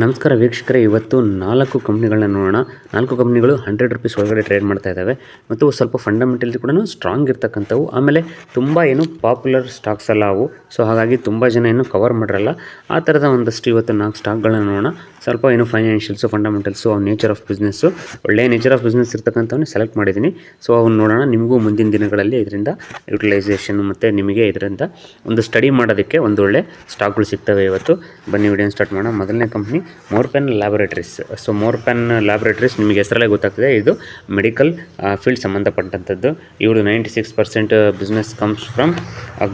ನಮಸ್ಕಾರ ವೀಕ್ಷಕರೇ, ಇವತ್ತು 4 ಕಂಪ್ನಿಗಳನ್ನ ನೋಡೋಣ. 4 ಕಂಪ್ನಿಗಳು 100 ರೂಪೀಸ್ ಒಳಗಡೆ ಟ್ರೇಡ್ ಮಾಡ್ತಾ ಇದ್ದಾವೆ ಮತ್ತು ಸ್ವಲ್ಪ ಫಂಡಮೆಂಟಲಿ ಕೂಡ ಸ್ಟ್ರಾಂಗ್ ಇರ್ತಕ್ಕಂಥವು. ಆಮೇಲೆ ತುಂಬ ಪಾಪ್ಯುಲರ್ ಸ್ಟಾಕ್ಸ್ ಅಲ್ಲ ಅವು. ಸೊ ಹಾಗಾಗಿ ತುಂಬ ಜನ ಕವರ್ ಮಾಡಿರಲ್ಲ. ಆ ಥರದ ಒಂದಷ್ಟು ಇವತ್ತು 4 ಸ್ಟಾಕ್ಗಳನ್ನ ನೋಡೋಣ. ಸ್ವಲ್ಪ ಫೈನಾನ್ಷಿಯಲ್ಸು, ಫಂಡಮೆಂಟಲ್ಸು, ನೇಚರ್ ಆಫ್ ಬಿಸ್ನೆಸ್ಸು, ಒಳ್ಳೆಯ ನೇಚರ್ ಆಫ್ ಬಿಸ್ನೆಸ್ ಇರ್ತಕ್ಕಂಥವನ್ನ ಸೆಲೆಕ್ಟ್ ಮಾಡಿದ್ದೀನಿ. ಸೊ ಅವ್ನು ನೋಡೋಣ. ನಿಮಗೂ ಮುಂದಿನ ದಿನಗಳಲ್ಲಿ ಇದರಿಂದ ಯುಟಿಲೈಸೇಷನ್ ಮತ್ತು ನಿಮಗೆ ಇದರಿಂದ ಒಂದು ಸ್ಟಡಿ ಮಾಡೋದಕ್ಕೆ ಒಂದು ಒಳ್ಳೆ ಸ್ಟಾಕ್ಗಳು ಸಿಗ್ತವೆ. ಇವತ್ತು ಬನ್ನಿ ವಿಡಿಯೋ ಸ್ಟಾರ್ಟ್ ಮಾಡೋಣ. ಮೊದಲನೇ company Morepen laboratories. So Morepen laboratories ನಿಮಗೆ ಹೆಸರಲ್ಲೇ ಗೊತ್ತಾಗ್ತದೆ, ಇದು ಮೆಡಿಕಲ್ ಫೀಲ್ಡ್ ಸಂಬಂಧಪಟ್ಟಂಥದ್ದು. ಇವ್ರದ್ದು 96% business comes from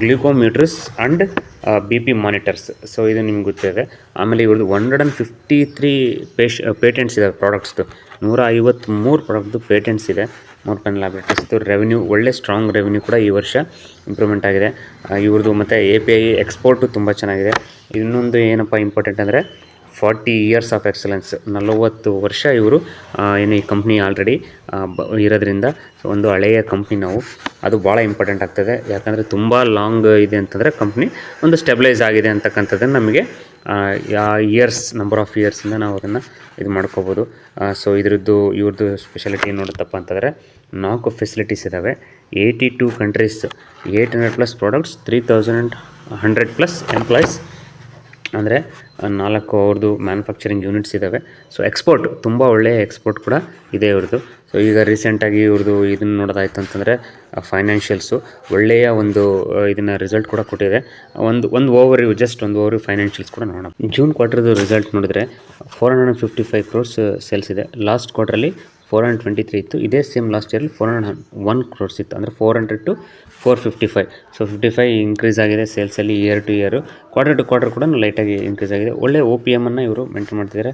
glucometers and BP monitors. So ಇದು ನಿಮ್ಗೆ ಗೊತ್ತಿದೆ. ಆಮೇಲೆ ಇವ್ರದ್ದು 153 ಪೇಟೆಂಟ್ಸ್ ಇದೆ ಪ್ರಾಡಕ್ಟ್ಸ್ದು. 153 ಪ್ರಾಡಕ್ಟ್ದು ಪೇಟೆಂಟ್ಸ್ ಇದೆ ಮೋರ್ಪೆನ್ ಲ್ಯಾಬೊರೇಟರೀಸ್ದು. ರೆವೆನ್ಯೂ ಒಳ್ಳೆ ಸ್ಟ್ರಾಂಗ್ ರೆವೆನ್ಯೂ ಕೂಡ ಈ ವರ್ಷ ಇಂಪ್ರೂವ್ಮೆಂಟ್ ಆಗಿದೆ ಇವ್ರದ್ದು. ಮತ್ತು API ಎಕ್ಸ್ಪೋರ್ಟು ತುಂಬ ಚೆನ್ನಾಗಿದೆ. ಇನ್ನೊಂದು ಏನಪ್ಪ ಇಂಪಾರ್ಟೆಂಟ್ ಅಂದರೆ 40 ಇಯರ್ಸ್ ಆಫ್ ಎಕ್ಸಲೆನ್ಸ್, 40 ವರ್ಷ ಇವರು ಈ ಕಂಪ್ನಿ ಆಲ್ರೆಡಿ ಇರೋದ್ರಿಂದ ಒಂದು ಹಳೆಯ ಕಂಪ್ನಿ ನಾವು, ಅದು ಭಾಳ ಇಂಪಾರ್ಟೆಂಟ್ ಆಗ್ತದೆ. ಯಾಕಂದರೆ ತುಂಬ ಲಾಂಗ್ ಇದೆ ಅಂತಂದರೆ ಕಂಪ್ನಿ ಒಂದು ಸ್ಟೆಬಿಲೈಸ್ ಆಗಿದೆ ಅಂತಕ್ಕಂಥದ್ದನ್ನು ನಮಗೆ ಇಯರ್ಸ್, ನಂಬರ್ ಆಫ್ ಇಯರ್ಸಿಂದ ನಾವು ಅದನ್ನು ಇದು ಮಾಡ್ಕೋಬೋದು. ಸೊ ಇವ್ರದ್ದು ಸ್ಪೆಷಾಲಿಟಿ ಏನು ನೋಡುತ್ತಪ್ಪ ಅಂತಂದರೆ 4 ಫೆಸಿಲಿಟೀಸ್ ಇದ್ದಾವೆ, 82 ಕಂಟ್ರೀಸ್, 800+ ಪ್ರಾಡಕ್ಟ್ಸ್, 3100+ ಎಂಪ್ಲಾಯೀಸ್, ಅಂದರೆ 4 ಅವ್ರದ್ದು ಮ್ಯಾನುಫ್ಯಾಕ್ಚರಿಂಗ್ ಯೂನಿಟ್ಸ್ ಇದ್ದಾವೆ. ಸೊ ಎಕ್ಸ್ಪೋರ್ಟ್ ತುಂಬ ಒಳ್ಳೆಯ ಎಕ್ಸ್ಪೋರ್ಟ್ ಕೂಡ ಇದೆ ಇವ್ರದ್ದು. ಸೊ ಈಗ ರೀಸೆಂಟಾಗಿ ಇವ್ರದ್ದು ಇದನ್ನು ನೋಡೋದಾಯ್ತು ಅಂತಂದರೆ ಫೈನಾನ್ಷಿಯಲ್ಸು ಒಳ್ಳೆಯ ಒಂದು ಇದನ್ನು ರಿಸಲ್ಟ್ ಕೂಡ ಕೊಟ್ಟಿದೆ. ಒಂದು ಓವರ್ವ್ಯೂ, ಜಸ್ಟ್ ಒಂದು ಓವರ್ವ್ಯೂ ಫೈನಾನ್ಷಿಯಲ್ಸ್ ಕೂಡ ನೋಡೋಣ. ಜೂನ್ ಕ್ವಾರ್ಟರ್ದು ರಿಸಲ್ಟ್ ನೋಡಿದ್ರೆ 455 crores ಸೇಲ್ಸ್ ಇದೆ. ಲಾಸ್ಟ್ ಕ್ವಾರ್ಟ್ರಲ್ಲಿ 423 ಇತ್ತು. ಇದೇ ಸೇಮ್ ಲಾಸ್ಟ್ ಇಯರಲ್ಲಿ 401 crores ಇತ್ತು. ಅಂದರೆ 400 to 455. ಸೊ 55 ಇನ್ಕ್ರೀಸ್ ಆಗಿದೆ ಸೇಲ್ಸಲ್ಲಿ year to year. Quarter to quarter ಕೂಡ ಲೈಟಾಗಿ ಇನ್ಕ್ರೀಸ್ ಆಗಿದೆ. ಒಳ್ಳೆ OPM ಅನ್ನು ಇವರು ಮೇಂಟೈನ್ ಮಾಡ್ತಿದ್ದಾರೆ.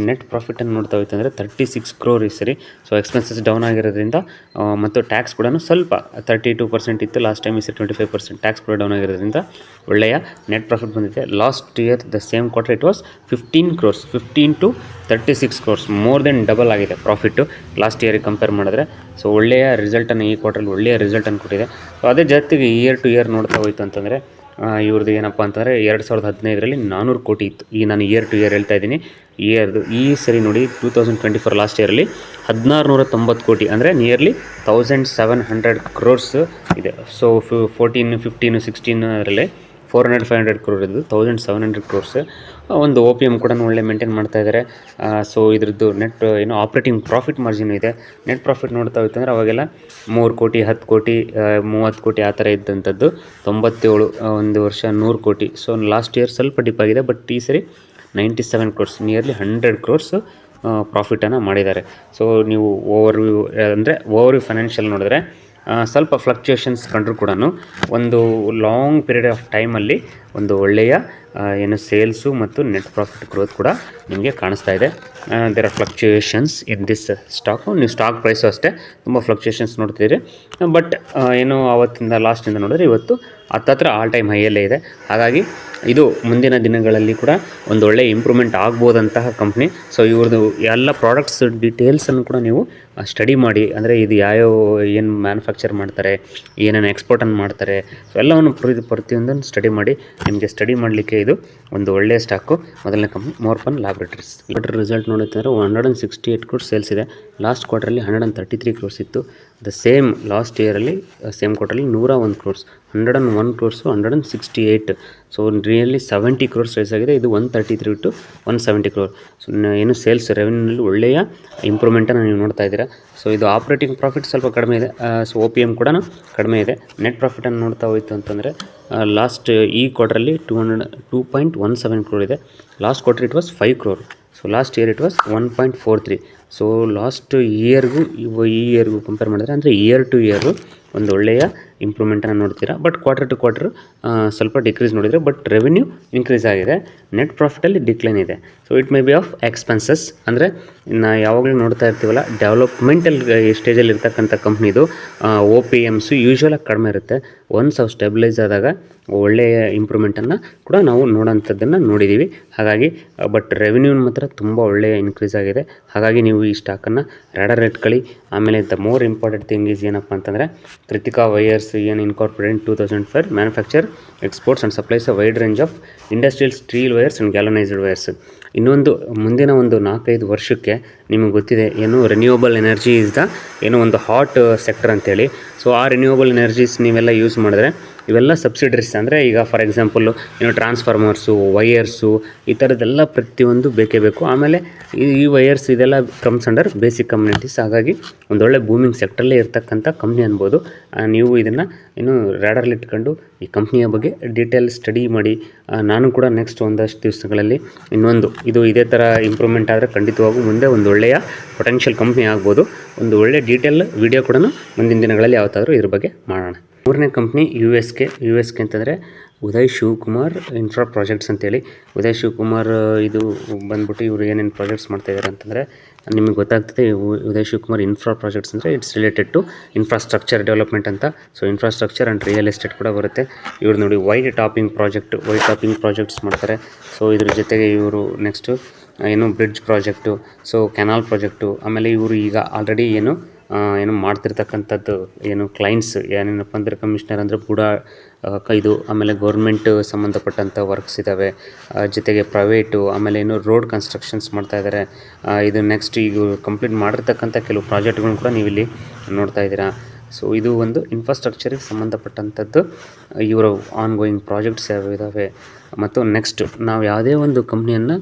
ನೆಟ್ ಪ್ರಾಫಿಟನ್ನು ನೋಡ್ತಾ ಹೋಯ್ತು ಅಂದರೆ 36 crore ಸರಿ. ಸೊ ಎಕ್ಸ್ಪೆನ್ಸಸ್ ಡೌನ್ ಆಗಿರೋದ್ರಿಂದ ಮತ್ತು ಟ್ಯಾಕ್ಸ್ ಕೂಡ ಸ್ವಲ್ಪ 32% ಇತ್ತು ಲಾಸ್ಟ್ ಟೈಮ್, ಇಸ್ 25%. ಟ್ಯಾಕ್ಸ್ ಕೂಡ ಡೌನ್ ಆಗಿರೋದ್ರಿಂದ ಒಳ್ಳೆಯ ನೆಟ್ ಪ್ರಾಫಿಟ್ ಬಂದಿದೆ. Last here the same quarter it was 15 crores, 15 to 36 crores, more than double ಆಗಿದೆ ಪ್ರಾಫಿಟ್ಟು ಲಾಸ್ಟ್ ಇಯರಿಗೆ ಕಂಪೇರ್ ಮಾಡಿದ್ರೆ. ಸೊ ಒಳ್ಳೆಯ ರಿಸಲ್ಟನ್ನು ಈ ಕ್ವಾರ್ಟ್ರಲ್ಲಿ ಒಳ್ಳೆಯ ರಿಸಲ್ಟನ್ನು ಕೊಟ್ಟಿದೆ. ಸೊ ಅದೇ ಜೊತೆಗೆ ಇಯರ್ ಟು ಇಯರ್ ನೋಡ್ತಾ ಹೋಯ್ತು ಅಂತಂದರೆ ಇವ್ರದ್ದು ಏನಪ್ಪ ಅಂತಂದರೆ 2015ರಲ್ಲಿ 400 ಕೋಟಿ ಇತ್ತು. ಈಗ ನಾನು ಇಯರ್ ಟು ಇಯರ್ ಹೇಳ್ತಾ ಇದ್ದೀನಿ. ಈ ಸರಿ ನೋಡಿ 2024 ಲಾಸ್ಟ್ ಇಯರಲ್ಲಿ 1690 ಕೋಟಿ, ಅಂದರೆ ನಿಯರ್ಲಿ 1700 crores ಇದೆ. ಸೊ 14, 15, 16 ಅದರಲ್ಲಿ 400-500 crore ಇದ್ದು 1700 crores. ಒಂದು OPM ಕೂಡ ಒಳ್ಳೆ ಮೇಂಟೈನ್ ಮಾಡ್ತಾ ಇದ್ದಾರೆ. ಸೊ ಇದ್ರದ್ದು ನೆಟ್ ಆಪ್ರೇಟಿಂಗ್ ಪ್ರಾಫಿಟ್ ಮಾರ್ಜಿನ್ ಇದೆ. ನೆಟ್ ಪ್ರಾಫಿಟ್ ನೋಡ್ತಾ ಹೋಯ್ತು ಅಂದರೆ ಅವಾಗೆಲ್ಲ 3 ಕೋಟಿ, 10 ಕೋಟಿ, 30 ಕೋಟಿ ಆ ಥರ ಇದ್ದಂಥದ್ದು. 97 ಒಂದು ವರ್ಷ 100 ಕೋಟಿ. ಸೊ ಲಾಸ್ಟ್ ಇಯರ್ ಸ್ವಲ್ಪ ಡಿಪ್ ಆಗಿದೆ, ಬಟ್ ಈ ಸರಿ 97 crores, ನಿಯರ್ಲಿ 100 crores ಪ್ರಾಫಿಟನ್ನು ಮಾಡಿದ್ದಾರೆ. ಸೊ ನೀವು ಓವರ್ವ್ಯೂ ಫೈನಾನ್ಷಿಯಲ್ ನೋಡಿದ್ರೆ ಸ್ವಲ್ಪ ಫ್ಲಕ್ಚುಯೇಷನ್ಸ್ ಕಂಡ್ರೂ ಕೂಡ ಒಂದು ಲಾಂಗ್ ಪೀರಿಯಡ್ ಆಫ್ ಟೈಮಲ್ಲಿ ಒಂದು ಒಳ್ಳೆಯ ಸೇಲ್ಸು ಮತ್ತು ನೆಟ್ ಪ್ರಾಫಿಟ್ ಗ್ರೋತ್ ಕೂಡ ನಿಮಗೆ ಕಾಣಿಸ್ತಾ ಇದೆ. There are fluctuations in this stock. ನೀವು ಸ್ಟಾಕ್ ಪ್ರೈಸು ಅಷ್ಟೇ ತುಂಬ ಫ್ಲಕ್ಚುಯೇಷನ್ಸ್ ನೋಡ್ತಿದ್ದೀರಿ. ಬಟ್ ಆವತ್ತಿಂದ ಲಾಸ್ಟಿಂದ ನೋಡಿದ್ರೆ ಇವತ್ತು ಹತ್ತತ್ರ ಆಲ್ ಟೈಮ್ ಹೈಯಲ್ಲೇ ಇದೆ. ಹಾಗಾಗಿ ಇದು ಮುಂದಿನ ದಿನಗಳಲ್ಲಿ ಕೂಡ ಒಂದು ಒಳ್ಳೆಯ ಇಂಪ್ರೂವ್ಮೆಂಟ್ ಆಗ್ಬೋದಂತಹ ಕಂಪ್ನಿ. ಸೊ ಇವ್ರದ್ದು ಎಲ್ಲ ಪ್ರಾಡಕ್ಟ್ಸ್ ಡೀಟೇಲ್ಸನ್ನು ಕೂಡ ನೀವು ಸ್ಟಡಿ ಮಾಡಿ, ಅಂದರೆ ಇದು ಯಾವ್ಯಾವ ಏನು ಮ್ಯಾನುಫ್ಯಾಕ್ಚರ್ ಮಾಡ್ತಾರೆ, ಏನೇನು ಎಕ್ಸ್ಪೋರ್ಟನ್ನು ಮಾಡ್ತಾರೆ, ಸೊ ಎಲ್ಲವನ್ನು ಪ್ರತಿಯೊಂದನ್ನು ಸ್ಟಡಿ ಮಾಡಿ. ನಿಮಗೆ ಸ್ಟಡಿ ಮಾಡಲಿಕ್ಕೆ ಇದು ಒಂದು ಒಳ್ಳೆಯ ಸ್ಟಾಕು. ಮೊದಲನೇ company Morepen laboratories. Quarter result ನೋಡುತ್ತಿದ್ದರೆ 168 crores ಸೇಲ್ಸ್ ಇದೆ. ಲಾಸ್ಟ್ ಕ್ವಾರ್ಟರಲ್ಲಿ 133 crores ಇತ್ತು. ದ ಸೇಮ್ ಲಾಸ್ಟ್ ಇಯರಲ್ಲಿ ಸೇಮ್ ಕ್ವಾರ್ಟರಲ್ಲಿ 101 crores, 101 crores, 168. So really 70 crores rise ಆಗಿದೆ. ಇದು 133 to 170 crore. ಸೊ ಸೇಲ್ಸ್ ರೆವೆನ್ಯೂನಲ್ಲಿ ಒಳ್ಳೆಯ ಇಂಪ್ರೂವ್ಮೆಂಟನ್ನು ನೀವು ನೋಡ್ತಾ ಇದ್ದೀರಾ. ಸೊ ಇದು ಆಪ್ರೇಟಿಂಗ್ ಪ್ರಾಫಿಟ್ ಸ್ವಲ್ಪ ಕಡಿಮೆ ಇದೆ. ಸೊ OPM ಕೂಡ ಕಡಿಮೆ ಇದೆ. ನೆಟ್ ಪ್ರಾಫಿಟನ್ನು ನೋಡ್ತಾ ಹೋಯ್ತು ಅಂತಂದರೆ ಲಾಸ್ಟ್ ಈ ಕ್ವಾರ್ಟ್ರಲ್ಲಿ 2.17 crore ಇದೆ. Last quarter it was 5 crore. So last year it was 1.43. So last ಇಯರ್ಗೂ ಈ ಇಯರ್ಗೂ ಕಂಪೇರ್ ಮಾಡಿದ್ರೆ, ಅಂದರೆ ಇಯರ್ ಟು ಇಯರು ಒಂದು ಒಳ್ಳೆಯ ಇಂಪ್ರೂವ್ಮೆಂಟನ್ನು ನೋಡ್ತೀರಾ. ಬಟ್ ಕ್ವಾರ್ಟರ್ ಟು ಕ್ವಾರ್ಟರ್ ಸ್ವಲ್ಪ ಡಿಕ್ರೀಸ್ ನೋಡಿದರೆ, ಬಟ್ ರೆವೆನ್ಯೂ ಇನ್ಕ್ರೀಸ್ ಆಗಿದೆ. ನೆಟ್ ಪ್ರಾಫಿಟಲ್ಲಿ ಡಿಕ್ಲೈನ್ ಇದೆ. So it may be of expenses, ಅಂದರೆ ಯಾವಾಗಲೂ ನೋಡ್ತಾ ಇರ್ತೀವಲ್ಲ, ಡೆವಲಪ್ಮೆಂಟಲ್ ಸ್ಟೇಜಲ್ಲಿ ಇರ್ತಕ್ಕಂಥ ಕಂಪ್ನಿದು OPMಸು ಯೂಶ್ವಲಾಗಿ ಕಡಿಮೆ ಇರುತ್ತೆ. ಒನ್ಸ್ ಅವು ಸ್ಟೆಬಿಲೈಸ್ ಆದಾಗ ಒಳ್ಳೆಯ ಇಂಪ್ರೂವ್ಮೆಂಟನ್ನು ಕೂಡ ನಾವು ನೋಡೋಂಥದ್ದನ್ನು ನೋಡಿದ್ದೀವಿ. ಹಾಗಾಗಿ ಬಟ್ ರೆವೆನ್ಯೂ ಮಾತ್ರ ತುಂಬ ಒಳ್ಳೆಯ ಇನ್ಕ್ರೀಸ್ ಆಗಿದೆ. ಹಾಗಾಗಿ ನೀವು ಈ ಸ್ಟಾಕನ್ನು ರ್ಯಾಡರ್ ಇಟ್ಕೊಳ್ಳಿ. ಆಮೇಲೆ the more important thing is ಏನಪ್ಪ ಅಂತಂದರೆ Krithika wires incorporated in 2005 manufacture, exports and supplies a wide range of industrial steel wires and galvanized wires. ಇನ್ನೊಂದು ಮುಂದಿನ ಒಂದು 4-5 ವರ್ಷಕ್ಕೆ ನಿಮಗೆ ಗೊತ್ತಿದೆ ಏನು ರಿನ್ಯೂವಬಲ್ ಎನರ್ಜಿ ಇಸ್ ದ ಏನೋ ಒಂದು ಹಾಟ್ ಸೆಕ್ಟರ್ ಅಂತೇಳಿ. ಸೊ ಆ ರಿನ್ಯೂವಬಲ್ ಎನರ್ಜೀಸ್ ನೀವೆಲ್ಲ ಯೂಸ್ ಮಾಡಿದ್ರೆ ಇವೆಲ್ಲ ಸಬ್ಸಿಡರೀಸ್ ಅಂದರೆ ಈಗ ಫಾರ್ ಎಕ್ಸಾಂಪಲ್ಲು ಏನು ಟ್ರಾನ್ಸ್ಫಾರ್ಮರ್ಸು, ವೈಯರ್ಸು ಈ ಥರದ್ದೆಲ್ಲ ಪ್ರತಿಯೊಂದು ಬೇಕೇ ಬೇಕು. ಆಮೇಲೆ ಈ ವೈಯರ್ಸ್ ಇದೆಲ್ಲ ಕಮ್ಸ್ ಅಂಡರ್ ಬೇಸಿಕ್ ಕಮ್ಯುನಿಟೀಸ್. ಹಾಗಾಗಿ ಒಂದೊಳ್ಳೆ ಬೂಮಿಂಗ್ ಸೆಕ್ಟ್ರಲ್ಲೇ ಇರ್ತಕ್ಕಂಥ ಕಂಪ್ನಿ ಅನ್ಬೋದು. ನೀವು ಇದನ್ನು ಇನ್ನು ರ್ಯಾಡರಲ್ಲಿ ಇಟ್ಕೊಂಡು ಈ ಕಂಪ್ನಿಯ ಬಗ್ಗೆ ಡೀಟೇಲ್ ಸ್ಟಡಿ ಮಾಡಿ. ನಾನು ಕೂಡ ನೆಕ್ಸ್ಟ್ ಒಂದಷ್ಟು ದಿವಸಗಳಲ್ಲಿ ಇದೇ ಥರ ಇಂಪ್ರೂವ್ಮೆಂಟ್ ಆದರೆ ಖಂಡಿತವಾಗೂ ಮುಂದೆ ಒಂದು ಒಳ್ಳೆಯ ಪೊಟೆನ್ಷಿಯಲ್ ಕಂಪ್ನಿ ಆಗ್ಬೋದು. ಒಂದು ಒಳ್ಳೆ ಡೀಟೇಲ್ ವಿಡಿಯೋ ಕೂಡ ಮುಂದಿನ ದಿನಗಳಲ್ಲಿ ಯಾವತ್ತಾದರೂ ಇದ್ರ ಬಗ್ಗೆ ಮಾಡೋಣ. ಮೂರನೇ ಕಂಪ್ನಿ ಯು ಎಸ್ ಕೆ ಅಂತಂದರೆ ಉದಯ್ ಶಿವಕುಮಾರ್ ಇನ್ಫ್ರಾ ಪ್ರಾಜೆಕ್ಟ್ಸ್ ಅಂತೇಳಿ. ಉದಯ್ ಶಿವಕುಮಾರ್ ಇದು ಬಂದ್ಬಿಟ್ಟು ಇವರು ಏನೇನು ಪ್ರಾಜೆಕ್ಟ್ಸ್ ಮಾಡ್ತಾಯಿದ್ದಾರೆ ಅಂತಂದರೆ ನಿಮಗೆ ಗೊತ್ತಾಗ್ತದೆ. ಉದಯ್ ಶಿವಕುಮಾರ್ ಇನ್ಫ್ರಾ ಪ್ರಾಜೆಕ್ಟ್ಸ್ ಅಂದರೆ it's related to infrastructure development ಅಂತ. So infrastructure and real estate ಕೂಡ ಬರುತ್ತೆ. ಇವರು ನೋಡಿ ವೈಟ್ ಟಾಪಿಂಗ್ ಪ್ರಾಜೆಕ್ಟ್ಸ್ ಮಾಡ್ತಾರೆ. ಸೊ ಇದ್ರ ಜೊತೆಗೆ ಇವರು ನೆಕ್ಸ್ಟು ಏನು bridge project, so canal project, ಆಮೇಲೆ ಇವರು ಈಗ ಆಲ್ರೆಡಿ ಏನು ಮಾಡ್ತಿರ್ತಕ್ಕಂಥದ್ದು ಏನು ಕ್ಲೈಂಟ್ಸ್ ಏನೇನಪ್ಪ ಅಂದರೆ ಕಮಿಷನರ್ ಅಂದರೆ ಕೂಡ ಇದು, ಆಮೇಲೆ ಗೌರ್ಮೆಂಟ್ ಸಂಬಂಧಪಟ್ಟಂಥ ವರ್ಕ್ಸ್ ಇದ್ದಾವೆ, ಜೊತೆಗೆ ಪ್ರೈವೇಟು, ಆಮೇಲೆ ಏನು ರೋಡ್ ಕನ್ಸ್ಟ್ರಕ್ಷನ್ಸ್ ಮಾಡ್ತಾಯಿದ್ದಾರೆ. ಇದು ನೆಕ್ಸ್ಟ್ ಈಗ ಕಂಪ್ಲೀಟ್ ಮಾಡಿರ್ತಕ್ಕಂಥ ಕೆಲವು ಪ್ರಾಜೆಕ್ಟ್ಗಳನ್ನ ಕೂಡ ನೀವಿಲ್ಲಿ ನೋಡ್ತಾ ಇದ್ದೀರಾ. ಸೊ ಇದು ಒಂದು ಇನ್ಫ್ರಾಸ್ಟ್ರಕ್ಚರಿಗೆ ಸಂಬಂಧಪಟ್ಟಂಥದ್ದು ಇವರ ಆನ್ ಗೋಯಿಂಗ್ ಪ್ರಾಜೆಕ್ಟ್ಸ್ ಯಾವ ಇದ್ದಾವೆ. ಮತ್ತು ನೆಕ್ಸ್ಟ್ ನಾವು ಯಾವುದೇ ಒಂದು ಕಂಪ್ನಿಯನ್ನು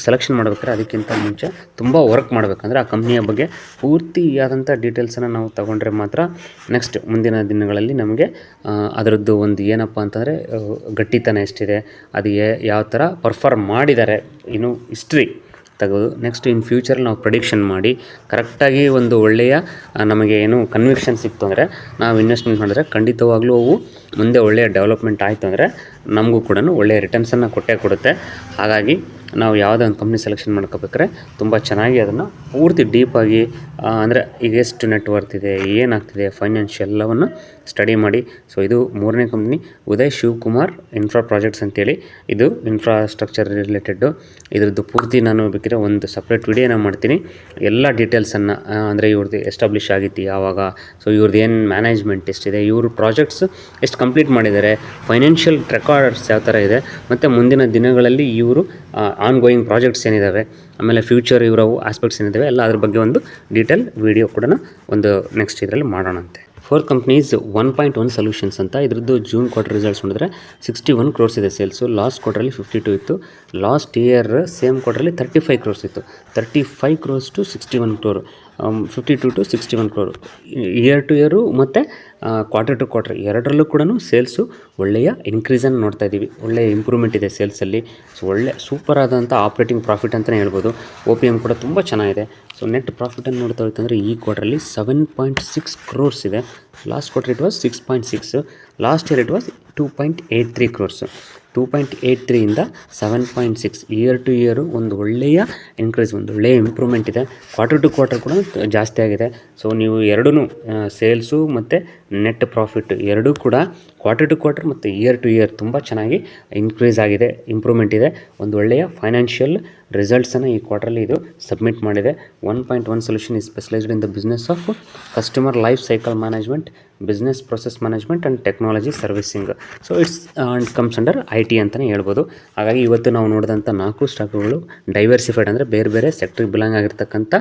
ಸೆಲೆಕ್ಷನ್ ಮಾಡಬೇಕಾದ್ರೆ ಅದಕ್ಕಿಂತ ಮುಂಚೆ ತುಂಬ ವರ್ಕ್ ಮಾಡಬೇಕಂದ್ರೆ ಆ ಕಂಪ್ನಿಯ ಬಗ್ಗೆ ಪೂರ್ತಿಯಾದಂಥ ಡೀಟೇಲ್ಸನ್ನು ನಾವು ತಗೊಂಡ್ರೆ ಮಾತ್ರ ನೆಕ್ಸ್ಟ್ ಮುಂದಿನ ದಿನಗಳಲ್ಲಿ ನಮಗೆ ಅದರದ್ದು ಒಂದು ಏನಪ್ಪ ಅಂತಂದರೆ ಗಟ್ಟಿತನ ಎಷ್ಟಿದೆ, ಅದು ಯಾವ ಥರ ಪರ್ಫಾರ್ಮ್ ಮಾಡಿದ್ದಾರೆ, ಹಿಸ್ಟ್ರಿ ತೆಗೆದು ನೆಕ್ಸ್ಟ್ ಇನ್ ಫ್ಯೂಚರ್ ನಾವು ಪ್ರೆಡಿಕ್ಷನ್ ಮಾಡಿ ಕರೆಕ್ಟಾಗಿ ಒಂದು ಒಳ್ಳೆಯ ನಮಗೆ ಕನ್ವಿಕ್ಷನ್ ಸಿಕ್ತು ಅಂದರೆ ನಾವು ಇನ್ವೆಸ್ಟ್ಮೆಂಟ್ ಮಾಡಿದ್ರೆ ಖಂಡಿತವಾಗ್ಲೂ ಅವು ಮುಂದೆ ಒಳ್ಳೆಯ ಡೆವಲಪ್ಮೆಂಟ್ ಆಯಿತು ಅಂದರೆ ನಮಗೂ ಕೂಡ ಒಳ್ಳೆಯ ರಿಟರ್ನ್ಸನ್ನು ಕೊಟ್ಟೇ ಕೊಡುತ್ತೆ. ಹಾಗಾಗಿ ನಾವು ಯಾವುದೇ ಒಂದು ಕಂಪ್ನಿ ಸೆಲೆಕ್ಷನ್ ಮಾಡ್ಕೋಬೇಕಾದ್ರೆ ತುಂಬ ಚೆನ್ನಾಗಿ ಅದನ್ನು ಪೂರ್ತಿ ಡೀಪಾಗಿ ಅಂದರೆ ಈಗ ಎಷ್ಟು ನೆಟ್ವರ್ತ್ ಇದೆ, ಏನಾಗ್ತಿದೆ, ಫೈನಾನ್ಷಿಯಲ್ ಎಲ್ಲವನ್ನು ಸ್ಟಡಿ ಮಾಡಿ. ಸೊ ಇದು ಮೂರನೇ company Uday Shivakumar infra projects ಅಂತೇಳಿ. ಇದು ಇನ್ಫ್ರಾಸ್ಟ್ರಕ್ಚರ್ ರಿಲೇಟೆಡ್ಡು. ಇದ್ರದ್ದು ಪೂರ್ತಿ ನಾನು ಬೇಕಿದ್ರೆ ಒಂದು ಸಪ್ರೇಟ್ ವಿಡಿಯೋನ ಮಾಡ್ತೀನಿ. ಎಲ್ಲ ಡೀಟೇಲ್ಸನ್ನು ಅಂದರೆ ಇವ್ರದ್ದು ಎಸ್ಟಾಬ್ಲಿಷ್ ಆಗಿತ್ತು ಯಾವಾಗ, ಸೊ ಇವ್ರದ್ದು ಏನು ಮ್ಯಾನೇಜ್ಮೆಂಟ್ ಎಷ್ಟಿದೆ, ಇವರು ಪ್ರಾಜೆಕ್ಟ್ಸ್ ಎಷ್ಟು ಕಂಪ್ಲೀಟ್ ಮಾಡಿದ್ದಾರೆ, ಫೈನಾನ್ಷಿಯಲ್ ರೆಕಾರ್ಡ್ಸ್ ಯಾವ ಥರ ಇದೆ, ಮತ್ತು ಮುಂದಿನ ದಿನಗಳಲ್ಲಿ ಇವರು ಆನ್ ಗೋಯಿಂಗ್ ಪ್ರಾಜೆಕ್ಟ್ಸ್ ಏನಿದ್ದಾವೆ, ಆಮೇಲೆ ಫ್ಯೂಚರ್ ಇವರವು ಆಸ್ಪೆಕ್ಟ್ಸ್ ಏನಿದ್ದಾವೆ ಎಲ್ಲ ಅದ್ರ ಬಗ್ಗೆ ಒಂದು ಡೀಟೇಲ್ ವಿಡಿಯೋ ಕೂಡ ಒಂದು ನೆಕ್ಸ್ಟ್ ಇದರಲ್ಲಿ ಮಾಡೋಣಂತೆ. 4 ಕಂಪ್ನೀಸ್ 1.1 ಸೊಲ್ಯೂಷನ್ಸ್ ಅಂತ. ಇದ್ರದ್ದು ಜೂನ್ ಕ್ವಾರ್ಟರ್ ರಿಸಲ್ಟ್ಸ್ ನೋಡಿದ್ರೆ 61 crores ಇದೆ ಸೇಲ್ಸು. ಲಾಸ್ಟ್ ಕ್ವಾರ್ಟರಲ್ಲಿ 52 ಇತ್ತು. ಲಾಸ್ಟ್ ಇಯರ್ ಸೇಮ್ ಕ್ವಾರ್ಟರಲ್ಲಿ 35 crores ಇತ್ತು. 35 crores to 61 crore, 52 to 61 crore. Year to year ಮತ್ತು ಕ್ವಾರ್ಟರ್ ಟು ಕ್ವಾರ್ಟರ್ ಎರಡರಲ್ಲೂ ಕೂಡ ಸೇಲ್ಸು ಒಳ್ಳೆಯ ಇನ್ಕ್ರೀಸನ್ನು ನೋಡ್ತಾ ಇದ್ದೀವಿ. ಒಳ್ಳೆಯ ಇಂಪ್ರೂವ್ಮೆಂಟ್ ಇದೆ ಸೇಲ್ಸಲ್ಲಿ. ಸೊ ಒಳ್ಳೆ ಸೂಪರ್ ಆದಂಥ ಆಪ್ರೇಟಿಂಗ್ ಪ್ರಾಫಿಟ್ ಅಂತಲೇ ಹೇಳ್ಬೋದು. OPM ಕೂಡ ತುಂಬ ಚೆನ್ನಾಗಿದೆ. ಸೊ ನೆಟ್ ಪ್ರಾಫಿಟನ್ನು ನೋಡ್ತಾ ಹೋಯ್ತಂದರೆ ಈ ಕ್ವಾರ್ಟರಲ್ಲಿ 7.6 crores ಇದೆ. Last quarter it was 6.6, last year it was 2.83 crores. 2.83 ಇಂದ 7.6 ಇಯರ್ ಟು ಇಯರು ಒಂದು ಒಳ್ಳೆಯ ಇನ್ಕ್ರೀಸ್, ಒಂದು ಒಳ್ಳೆಯ ಇಂಪ್ರೂವ್ಮೆಂಟ್ ಇದೆ. ಕ್ವಾರ್ಟರ್ ಟು ಕ್ವಾರ್ಟರ್ ಕೂಡ ಜಾಸ್ತಿ ಆಗಿದೆ. ಸೊ ನೀವು ಎರಡೂ ಸೇಲ್ಸು ಮತ್ತು ನೆಟ್ ಪ್ರಾಫಿಟ್ ಎರಡೂ ಕೂಡ ಕ್ವಾರ್ಟರ್ ಟು ಕ್ವಾರ್ಟರ್ ಮತ್ತು ಇಯರ್ ಟು ಇಯರ್ ತುಂಬ ಚೆನ್ನಾಗಿ ಇನ್ಕ್ರೀಸ್ ಆಗಿದೆ, ಇಂಪ್ರೂವ್ಮೆಂಟ್ ಇದೆ. ಒಂದು ಒಳ್ಳೆಯ ಫೈನಾನ್ಷಿಯಲ್ ರಿಸಲ್ಟ್ಸನ್ನು ಈ ಕ್ವಾರ್ಟರ್ಲಿ ಇದು ಸಬ್ಮಿಟ್ ಮಾಡಿದೆ. 1.1 solution is specialised in the business of customer life cycle management, business process management and technology servicing. So it's comes under IT ಅಂತಲೇ ಹೇಳ್ಬೋದು. ಹಾಗಾಗಿ ಇವತ್ತು ನಾವು ನೋಡಿದಂಥ 4 ಸ್ಟಾಕ್ಗಳು ಡೈವರ್ಸಿಫೈಡ್ ಅಂದರೆ ಬೇರೆ ಬೇರೆ ಸೆಕ್ಟ್ರಿಗೆ ಬಿಲಾಂಗ್ ಆಗಿರ್ತಕ್ಕಂಥ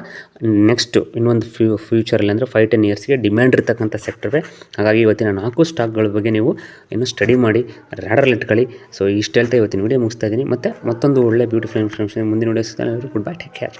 ನೆಕ್ಸ್ಟು ಇನ್ನೊಂದು ಫ್ಯೂಚರಲ್ಲಿ ಅಂದರೆ 5-10 ಇಯರ್ಸ್ಗೆ ಡಿಮ್ಯಾಂಡ್ ಇರ್ತಕ್ಕಂಥ ಸೆಕ್ಟರ್ವೇ. ಹಾಗಾಗಿ ಇವತ್ತಿನ 4 ಸ್ಟಾಕ್ಗಳ ಬಗ್ಗೆ ನೀವು ಇನ್ನೂ ಸ್ಟಡಿ ಮಾಡಿ ರ್ಯಾಡರಲ್ಲಿ ಇಟ್ಕೊಳ್ಳಿ. ಸೊ ಇಷ್ಟು ಹೇಳ್ತಾ ಇವತ್ತಿನ ವಿಡಿಯೋ ಮುಗಿಸ್ತಾ ಇದ್ದೀನಿ. ಮತ್ತು ಮತ್ತೊಂದು ಒಳ್ಳೆ ಬ್ಯೂಟಿಫುಲ್ ಇನ್ಫಾರ್ಮೇಷನ್ ಮುಂದಿನ videos. Good bye, take care.